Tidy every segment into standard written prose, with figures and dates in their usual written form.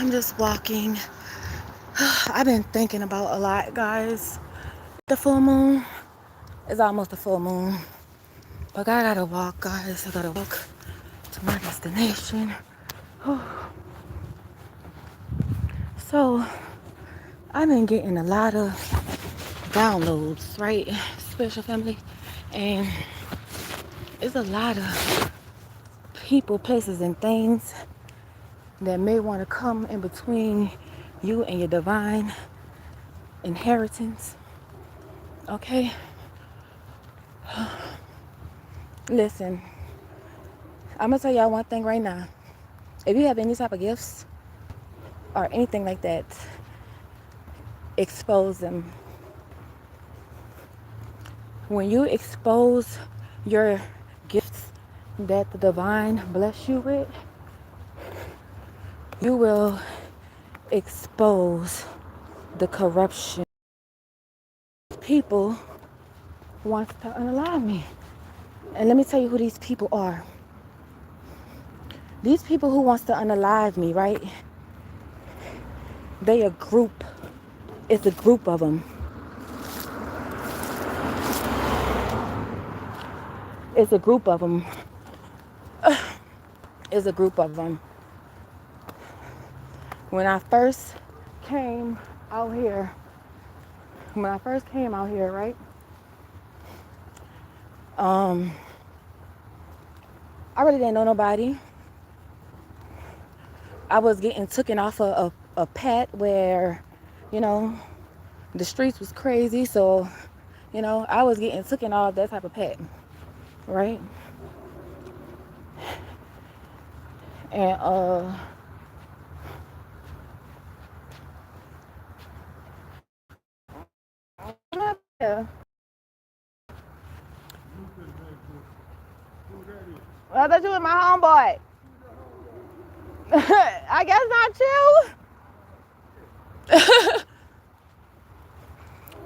I'm just walking. I've been thinking about a lot, guys. The full moon is almost a full moon. But I gotta walk, guys. I gotta walk to my destination. So, I've been getting a lot of downloads, right? Special family. And it's a lot of people, places, and things that may want to come in between you and your divine inheritance. Okay? Listen, I'm gonna tell y'all one thing right now. If you have any type of gifts or anything like that, expose them. When you expose your gifts that the divine bless you with, you will expose the corruption. People want to unalive me. And let me tell you who these people are. These people who wants to unalive me, right? They a group. It's a group of them. It's a group of them. It's a group of them. When I first came out here, right? I really didn't know nobody. I was getting taken off a pet where, the streets was crazy. So, I was getting taken off that type of pet, right? And yeah. I thought you was my homeboy. I guess not you.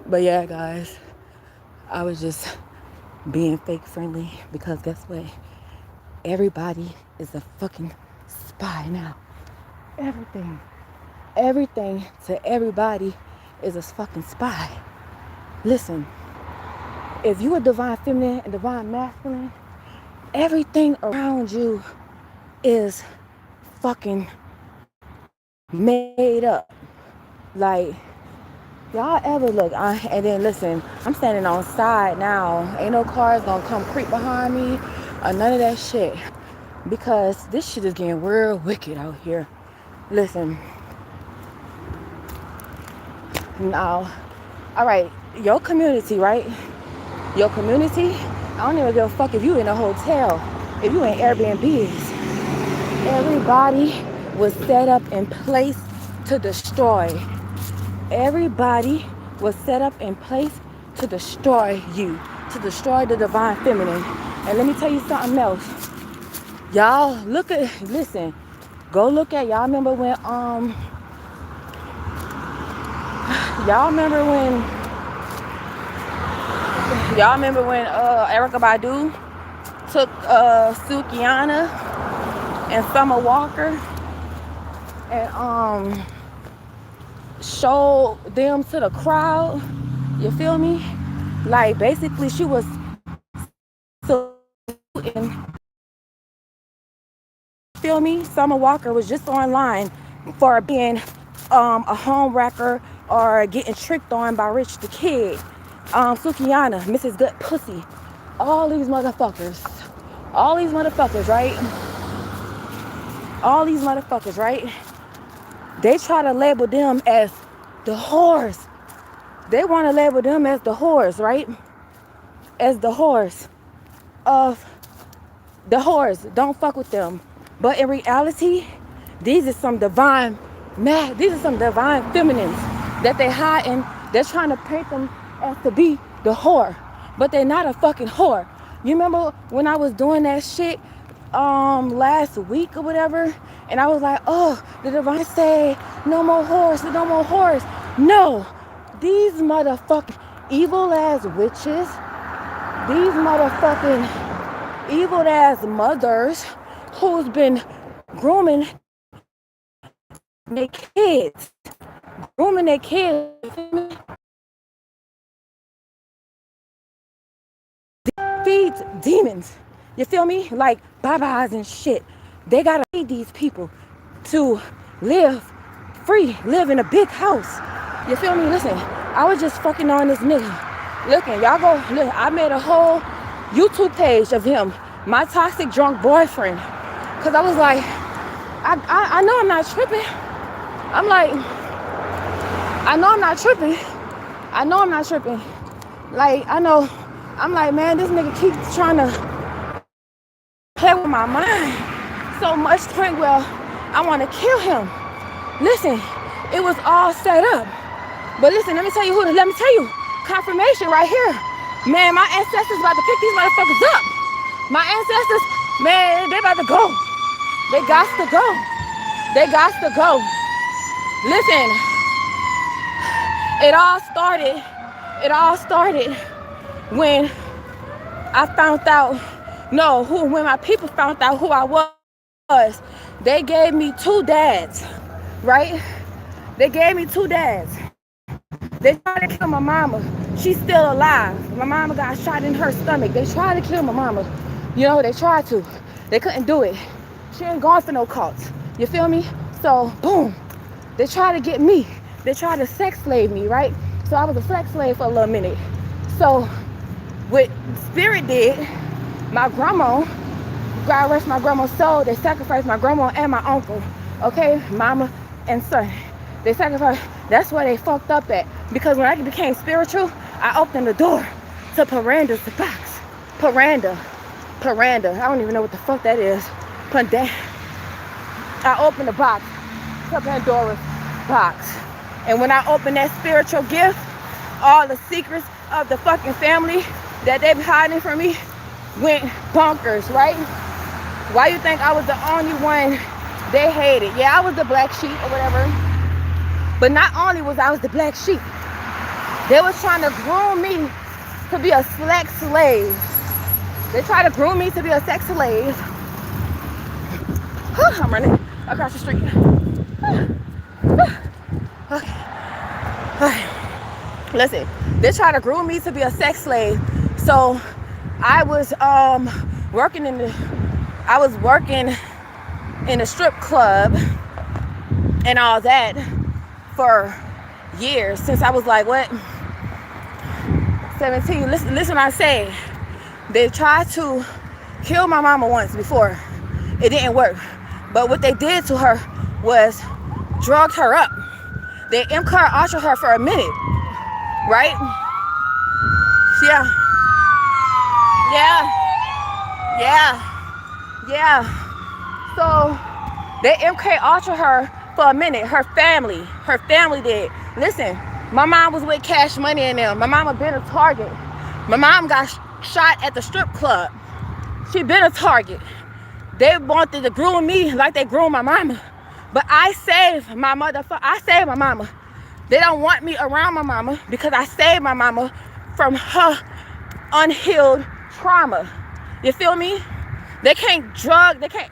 But yeah, guys, I was just being fake friendly because guess what? Everybody is a fucking spy now. Everything to everybody is a fucking spy. Listen, if you are divine feminine and divine masculine, everything around you is fucking made up. Like, y'all ever look, and then listen, I'm standing on side now. Ain't no cars gonna come creep behind me or none of that shit. Because this shit is getting real wicked out here. Listen. Now, all right, your community, right? Your community, I don't even give a fuck if you in a hotel, if you in Airbnbs. Everybody was set up in place to destroy. Everybody was set up in place to destroy you, to destroy the divine feminine. And let me tell you something else. Y'all listen, go look at, y'all remember when Erykah Badu took Sukiana and Summer Walker and showed them to the crowd? You feel me? Like, basically she was saluting. Feel me? Summer Walker was just online for being a home wrecker or getting tricked on by Rich the Kid. Sukiana, Mrs. Good Pussy. All these motherfuckers, right? They try to label them as the whores. They want to label them as the whores, right? As the whores of the whores. Don't fuck with them. But in reality, these are some divine feminines that they hiding. They're trying to paint them as to be the whore, but they're not a fucking whore. You remember when I was doing that shit last week or whatever, and I was like, oh, the divine say no more whores. No, these motherfucking evil ass witches, these motherfucking evil ass mothers who's been grooming their kids, grooming their kids. Feeds demons. You feel me? Like babas and shit. They gotta feed these people to live free, live in a big house. You feel me? Listen, I was just fucking on this nigga. Looking, y'all go, look, I made a whole YouTube page of him, my toxic drunk boyfriend. Cause I was like, I know I'm not tripping. I'm like, I know I'm not tripping. I know I'm not tripping. Like, I know, I'm like, man, this nigga keeps trying to play with my mind so much to the point where I want to kill him. Listen, it was all set up. But listen, let me tell you, confirmation right here. Man, my ancestors about to pick these motherfuckers up. My ancestors, man, they about to go. They got to go. They got to go. Listen, it all started when I found out, when my people found out who I was. They gave me 2 dads, right? They gave me 2 dads. They tried to kill my mama. She's still alive. My mama got shot in her stomach. They tried to kill my mama. You know, they tried to. They couldn't do it. She ain't going for no cults. You feel me? So, boom. They tried to get me. They tried to sex slave me, right? So I was a sex slave for a little minute. So, what Spirit did, my grandma, God rest my grandma's soul, they sacrificed my grandma and my uncle. Okay? Mama and son. They sacrificed. That's where they fucked up at. Because when I became spiritual, I opened the door to Paranda's box. Paranda. I don't even know what the fuck that is. I opened the box to Pandora's box. And when I opened that spiritual gift, all the secrets of the fucking family that they've been hiding from me went bonkers, right? Why you think I was the only one they hated? Yeah, I was the black sheep or whatever. But not only was I the black sheep, they was trying to groom me to be a sex slave. They tried to groom me to be a sex slave. I'm running across the street. Okay. Listen, they tried to groom me to be a sex slave. So I was working in a strip club and all that for years, since I was like, what, 17. Listen what I say. They tried to kill my mama once before. It didn't work. But what they did to her was drugged her up. They MK Ultra her for a minute, right? Yeah. So they MK Ultra her for a minute. Her family did. Listen, my mom was with Cash Money and them. My mama been a target. My mom got shot at the strip club. She been a target. They wanted to groom me like they groomed my mama. But I saved my mama. They don't want me around my mama because I saved my mama from her unhealed trauma. You feel me? They can't AK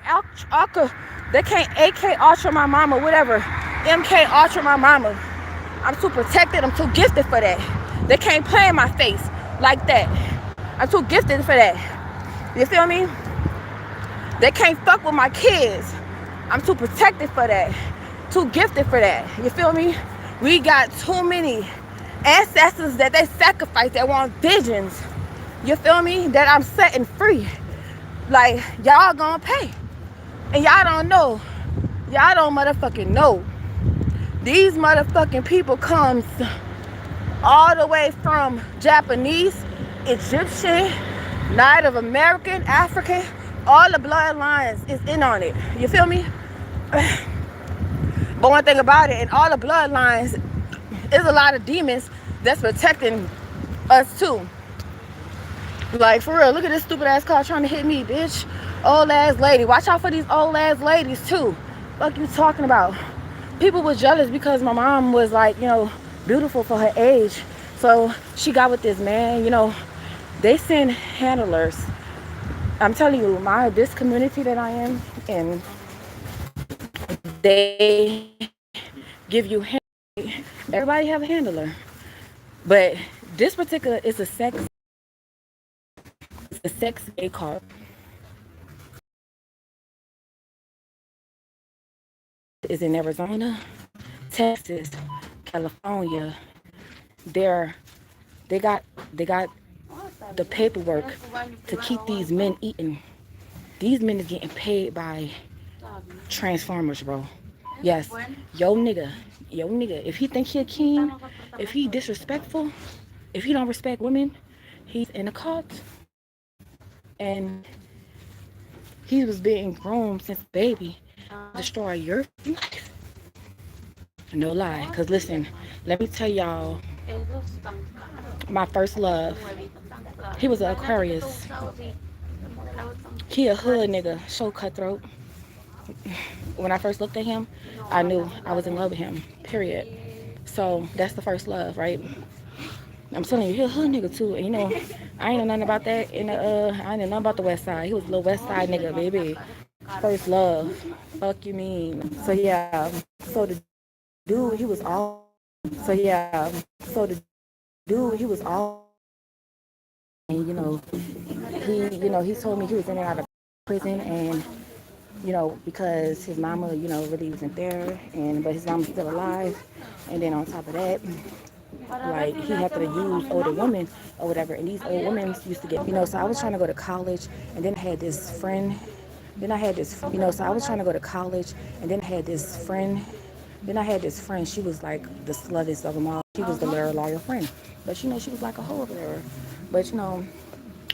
Ultra my mama, whatever. MK Ultra my mama. I'm too protected. I'm too gifted for that. They can't play in my face like that. I'm too gifted for that. You feel me? They can't fuck with my kids. I'm too protected for that. Too gifted for that. You feel me? We got too many ancestors that they sacrificed that want visions. You feel me? That I'm setting free. Like, y'all gonna pay. And y'all don't know. Y'all don't motherfucking know. These motherfucking people comes all the way from Japanese, Egyptian, Native American, African. All the bloodlines is in on it. You feel me? But one thing about it, in all the bloodlines, is a lot of demons that's protecting us too. Like, for real, look at this stupid ass car trying to hit me, bitch. Old ass lady. Watch out for these old ass ladies too. Fuck you talking about? People were jealous because my mom was, like, you know, beautiful for her age. So she got with this man, you know. They send handlers. I'm telling you, this community that I am in, they give you everybody have a handler, but this particular is a sex gay card. Is in Arizona, Texas, California. They're they got the paperwork to keep these men eating. These men is getting paid by Transformers, bro. Yes, yo nigga. If he think he a king, if he disrespectful, if he don't respect women, he's in a cult. And he was being groomed since baby. Destroy your life. No lie. Cause listen, let me tell y'all, my first love. He was an Aquarius. He a hood nigga, so cutthroat. When I first looked at him, I knew I was in love with him. Period. So that's the first love, right? I'm telling you, he a hood nigga too. And you know, I ain't know nothing about that. I ain't know nothing about the West Side. He was a little West Side nigga, baby. First love. Fuck you mean? So yeah. So the dude, he was all. So yeah. So the dude, he was all. And he told me he was in and out of prison, and because his mama, really wasn't there, but his mama's still alive, and then on top of that, like he had to use older women or whatever, and these old women used to get, so I was trying to go to college, and then I had this friend, so I was trying to go to college, and then I had this friend, she was like the sluttiest of them all. She was the loyal friend, but she was like a hoe over there, but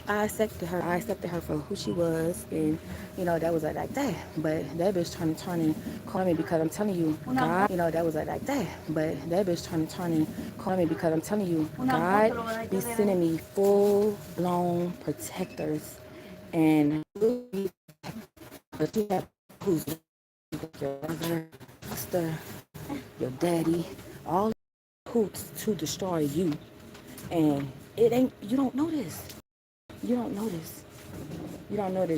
I accepted her for who she was, and that was like that. But that bitch trying to call me because I'm telling you, God, that was like that. But that bitch trying to call me because I'm telling you, God be sending me full blown protectors, and but you have who's your brother, sister, your daddy, all hoots to destroy you, and you don't know this. You don't know this.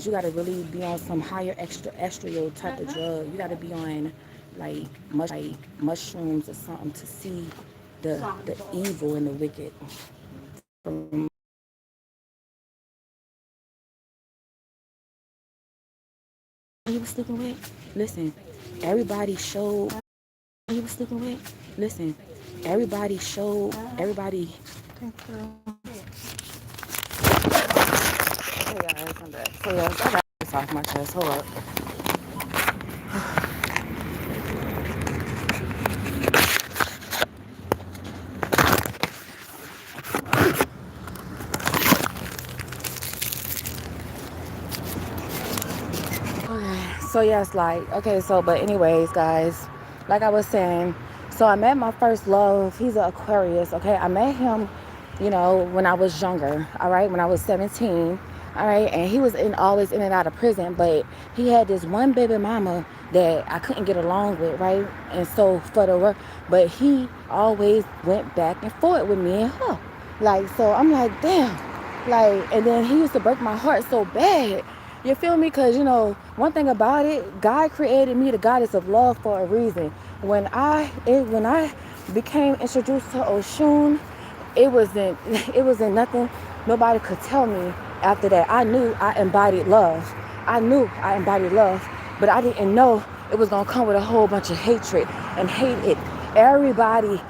You gotta really be on some higher extraterrestrial type of drug. You gotta be on like mushrooms or something to see the evil and the wicked. He was sleeping with. Listen, everybody showed. He was sleeping with. Listen, everybody showed. Everybody. Hey guys, I'm back. So yes, I got this off my chest. Hold up. So yes, but anyways, guys, like I was saying, so I met my first love. He's an Aquarius, okay? I met him, when I was younger, all right? When I was 17, all right? And he was always in and out of prison, but he had this one baby mama that I couldn't get along with, right? And so but he always went back and forth with me and her. So I'm like, damn. And then he used to break my heart so bad. You feel me? Because, one thing about it, God created me the goddess of love for a reason. When I became introduced to Oshun, it wasn't nothing nobody could tell me after that. I knew I embodied love. But I didn't know it was going to come with a whole bunch of hatred and hate it. Everybody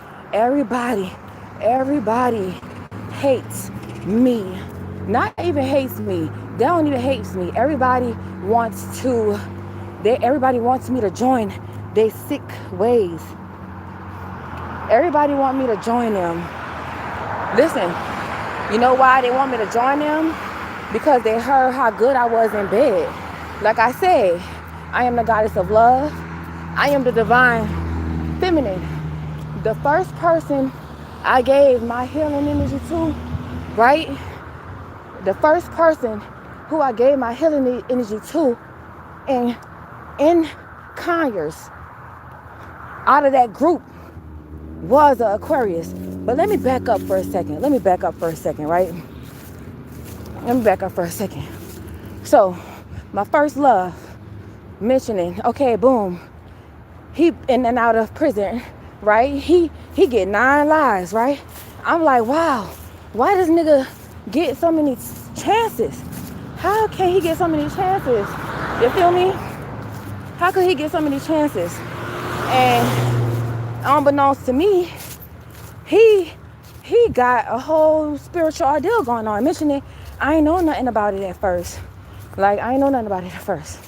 hates me. Not even hates me. They don't even hate me. Everybody wants me to join their sick ways. Everybody want me to join them. Listen, you know why they want me to join them? Because they heard how good I was in bed. Like I said, I am the goddess of love. I am the divine feminine. The first person I gave my healing energy to, right? The first person who I gave my healing energy to in Conyers, out of that group, was an Aquarius. But let me back up for a second, right? Let me back up for a second. So, my first love, mentioning, okay, boom, he in and out of prison. right? He get 9 lives, right? I'm like, wow, why does nigga get so many chances? How can he get so many chances? You feel me? How could he get so many chances? And unbeknownst to me, he got a whole spiritual ordeal going on. Mentioning, I ain't know nothing about it at first. Like, I ain't know nothing about it at first.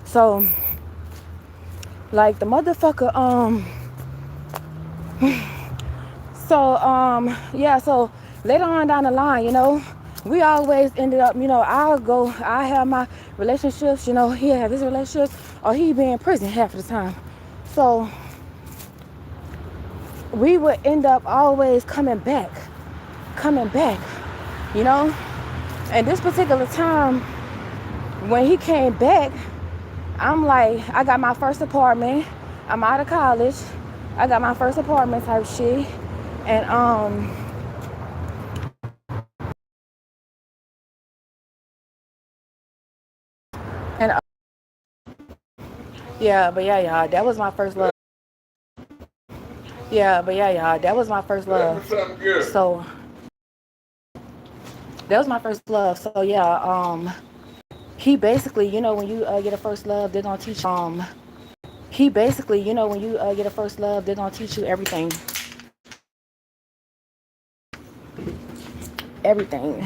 So, like, the motherfucker, yeah, so later on down the line, you know, we always ended up, you know, I have my relationships, you know, he have his relationships, or he be in prison half of the time. So we would end up always coming back, you know. And this particular time, when he came back, I'm like, I got my first apartment. I'm out of college. I got my first apartment type shit. And and yeah, but yeah, y'all, that was my first love. Yeah, but yeah, y'all, that was my first love. So that was my first love. So yeah, he basically, you know, when you get a first love, they're gonna teach he basically, you know, when you get a first love, they're gonna teach you everything. Everything.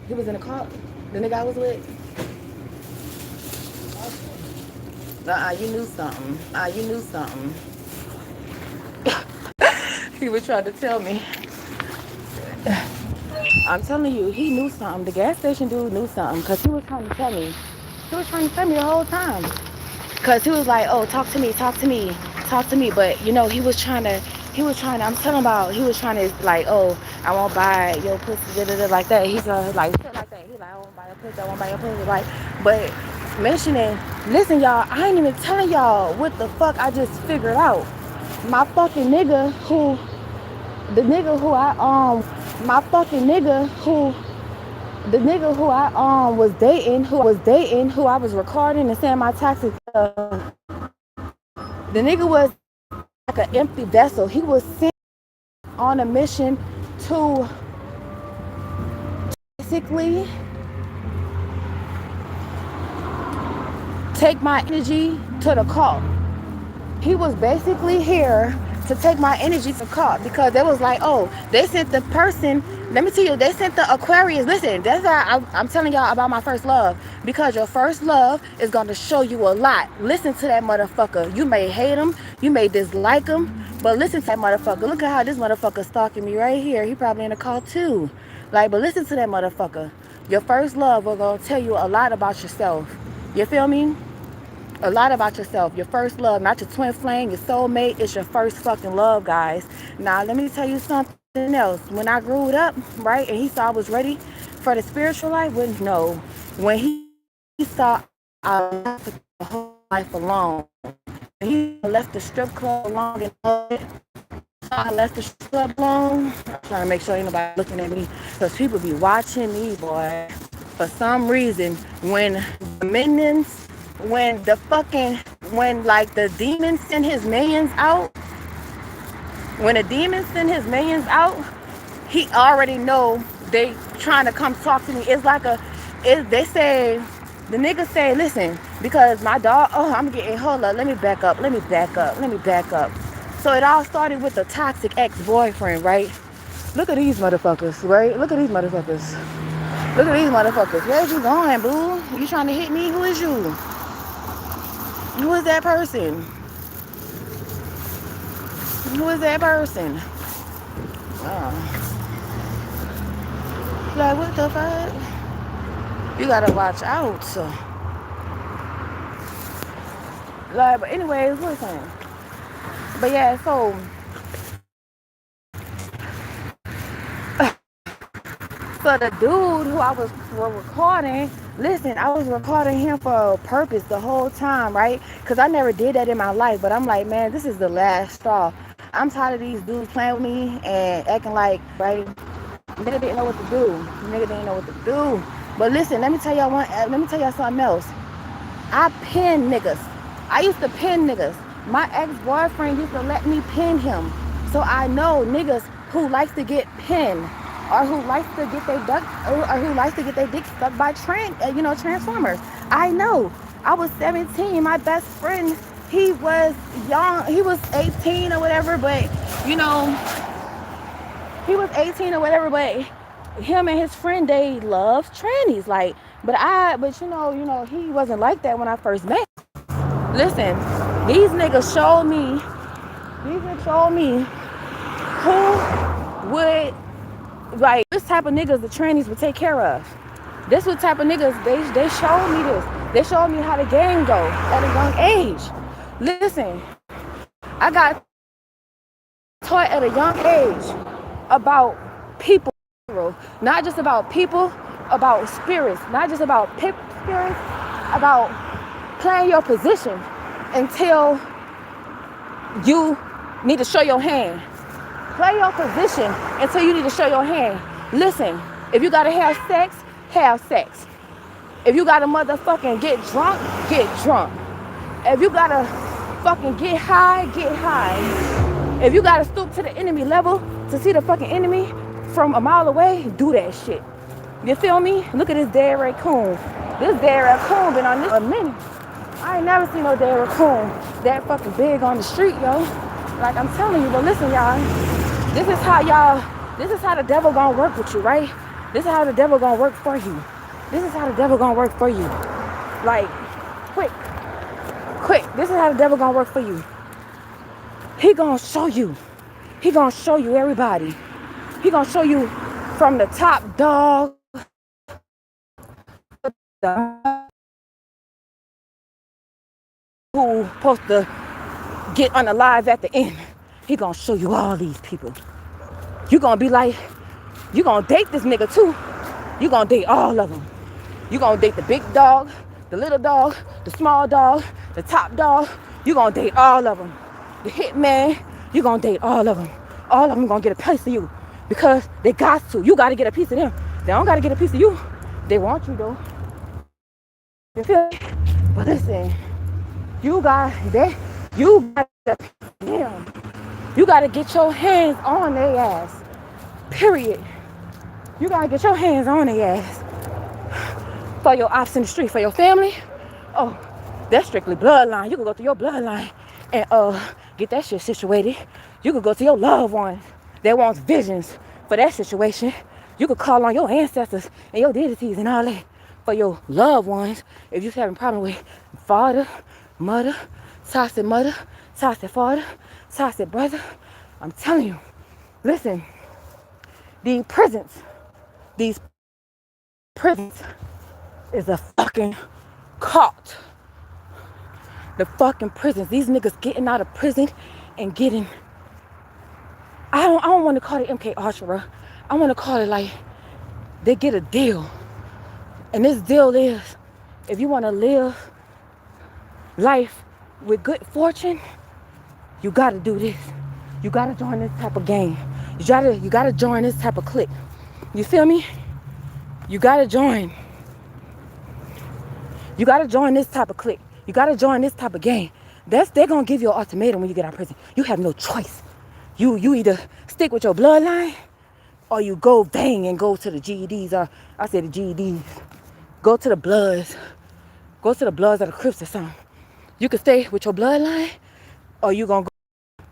He was in the car. The nigga I was with. You knew something. You knew something. He was trying to tell me. I'm telling you, he knew something. The gas station dude knew something, because he was trying to tell me. He was trying to tell me the whole time. Because he was like, oh, talk to me. But, you know, he was trying to, I'm telling about, he was trying to, like, oh, I won't buy your pussy, like that. He's like, shit like that. He's like, I won't buy your pussy, like, but mentioning, listen, y'all, I ain't even telling y'all what the fuck I just figured out. My fucking nigga who, the nigga who my fucking nigga who, the nigga who I was dating, who I was recording and saying my taxes, the nigga was like an empty vessel. He was sent on a mission to basically take my energy to the cult. He was basically here to take my energy to cult, because they was like, oh, they sent the person, let me tell you, they sent the Aquarius. Listen, that's why I'm telling y'all about my first love, because your first love is going to show you a lot. Listen to that motherfucker. You may hate him, you may dislike him, but listen to that motherfucker. Look at how this motherfucker stalking me right here. He probably in a cult too. Like, but listen to that motherfucker. Your first love will going to tell you a lot about yourself. You feel me? A lot about yourself. Your first love, not your twin flame, your soulmate. It's your first fucking love, guys. Now, let me tell you something else. When I grew up, right, and he saw I was ready for the spiritual life, when he saw I left the whole life alone, he left the strip club alone, and I left the strip club alone. I'm trying to make sure ain't nobody looking at me, because people be watching me, boy. For some reason, when the minions, when like the demon send his minions out, he already know they trying to come talk to me. It's like they say, the nigga say, listen, because my dog, oh, I'm getting, hold up, let me back up. So it all started with a toxic ex-boyfriend, right? Look at these motherfuckers, right? Look at these motherfuckers. Where's you going, boo? You trying to hit me? Who is you? Who is that person? Oh. Like, what the fuck? You gotta watch out. Like, but anyways, listen. But yeah, so the dude who I was recording, listen, I was recording him for a purpose the whole time, right? Because I never did that in my life. But I'm like, man, this is the last straw. I'm tired of these dudes playing with me and acting like, right? Nigga didn't know what to do. Nigga didn't know what to do. But listen, let me tell y'all something else. I pin niggas. I used to pin niggas. My ex-boyfriend used to let me pin him. So I know niggas who likes to get pinned, or who likes to get their dick stuck by transformers. I know. I was 17. My best friend, he was young. He was 18 or whatever, but he was 18 or whatever, but him and his friend, they love trannies. But he wasn't like that when I first met. Listen, these niggas showed me who would, like, this type of niggas the trannies would take care of. This what type of niggas, they showed me this. They showed me how the game go at a young age. Listen, I got taught at a young age about people, not just about people, about spirits, not just about spirits, about playing your position until you need to show your hand. Play your position until you need to show your hand. Listen, if you gotta have sex, have sex. If you gotta motherfucking get drunk, get drunk. If you gotta fucking get high, get high. If you gotta stoop to the enemy level to see the fucking enemy from a mile away, do that shit. You feel me? Look at this dead raccoon. This dead raccoon been on this a minute. I ain't never seen no dead raccoon that fucking big on the street, yo. Like I'm telling you, but listen, y'all. This is how the devil gonna work with you, right? This is how the devil gonna work for you. This is how the devil gonna work for you. Like, quick. This is how the devil gonna work for you. He gonna show you. He gonna show you everybody. He gonna show you from the top dog, who supposed to get unalive at the end. He gonna show you all these people. You gonna be like, you gonna date this nigga too. You gonna date all of them. You gonna date the big dog, the little dog, the small dog, the top dog. You gonna date all of them. The hitman, you gonna date all of them. All of them gonna get a piece of you because they got to. You gotta get a piece of them. They don't gotta get a piece of you. They want you though. You feel me? But listen, you gotta piece of them. You gotta get your hands on their ass. Period. You gotta get your hands on their ass. For your ops in the street, for your family, oh, that's strictly bloodline. You can go to your bloodline and get that shit situated. You could go to your loved ones that wants visions for that situation. You could call on your ancestors and your deities and all that for your loved ones. If you're having a problem with father, mother, toxic father, toxic brother, I'm telling you, listen, these prisons is a fucking cult. The fucking prisons. These niggas getting out of prison and getting, I don't want to call it MK Ultra. I want to call it like they get a deal. And this deal is, if you want to live life with good fortune, you got to do this. You got to join this type of game. You got to join this type of clique. You feel me? You got to join. You got to join this type of clique. You got to join this type of game. They're going to give you an ultimatum when you get out of prison. You have no choice. You either stick with your bloodline or you go bang and go to the GEDs. Or I say the GEDs. Go to the Bloods. Go to the Bloods or the Crips or something. You can stay with your bloodline or you going to go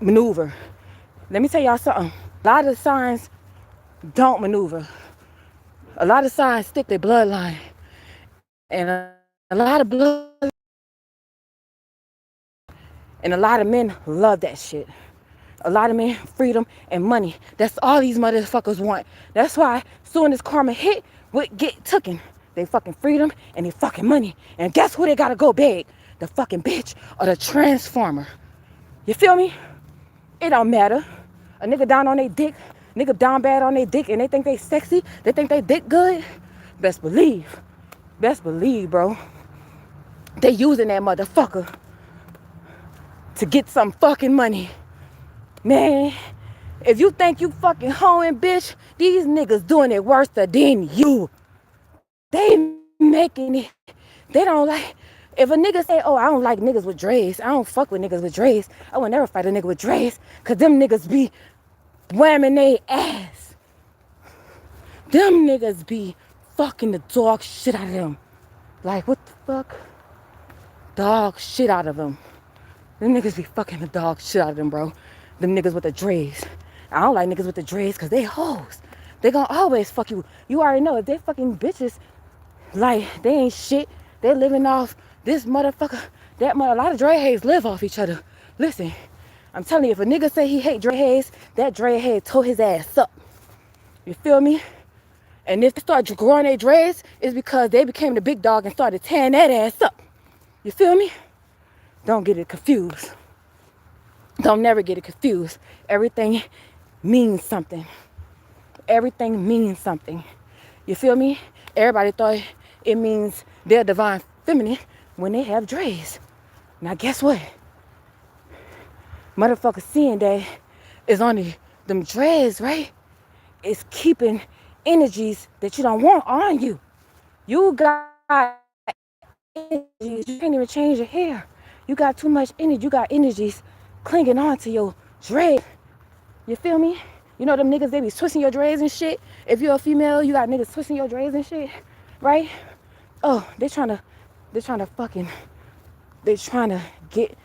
maneuver. Let me tell y'all something. A lot of the signs don't maneuver. A lot of signs stick their bloodline. And a lot of blood. And a lot of men love that shit. A lot of men, freedom and money. That's all these motherfuckers want. That's why soon as karma hit, what get tooken? They fucking freedom and they fucking money. And guess who they gotta go beg? The fucking bitch or the transformer. You feel me? It don't matter. A nigga down on their dick, nigga down bad on their dick, and they think they sexy, they think they dick good. Best believe, bro. They using that motherfucker. to get some fucking money. Man, if you think you fucking hoeing, bitch, these niggas doing it worse than you. They making it. They don't like. If a nigga say, oh, I don't like niggas with dreads, I don't fuck with niggas with dreads, I would never fight a nigga with dreads, because them niggas be whamming they ass. Them niggas be fucking the dog shit out of them. Like, what the fuck? Dog shit out of them. Them niggas be fucking the dog shit out of them, bro. Them niggas with the dreads. I don't like niggas with the dreads because they hoes. They gonna always fuck you. You already know if they fucking bitches, like, they ain't shit. They living off this motherfucker, that mother. A lot of dreadheads live off each other. Listen, I'm telling you, if a nigga say he hate dreadheads, that dreadhead tore his ass up. You feel me? And if they start growing their dreads, it's because they became the big dog and started tearing that ass up. You feel me? Don't get it confused. Don't never get it confused. Everything means something. Everything means something. You feel me? Everybody thought it means they're divine feminine when they have dreads. Now guess what? Motherfuckers seeing that is only them dreads, right? It's keeping energies that you don't want on you. You got energies. You can't even change your hair. You got too much energy. You got energies clinging on to your dread. You feel me? You know them niggas, they be twisting your dreads and shit. If you're a female, you got niggas twisting your dreads and shit, right? Oh, they trying to get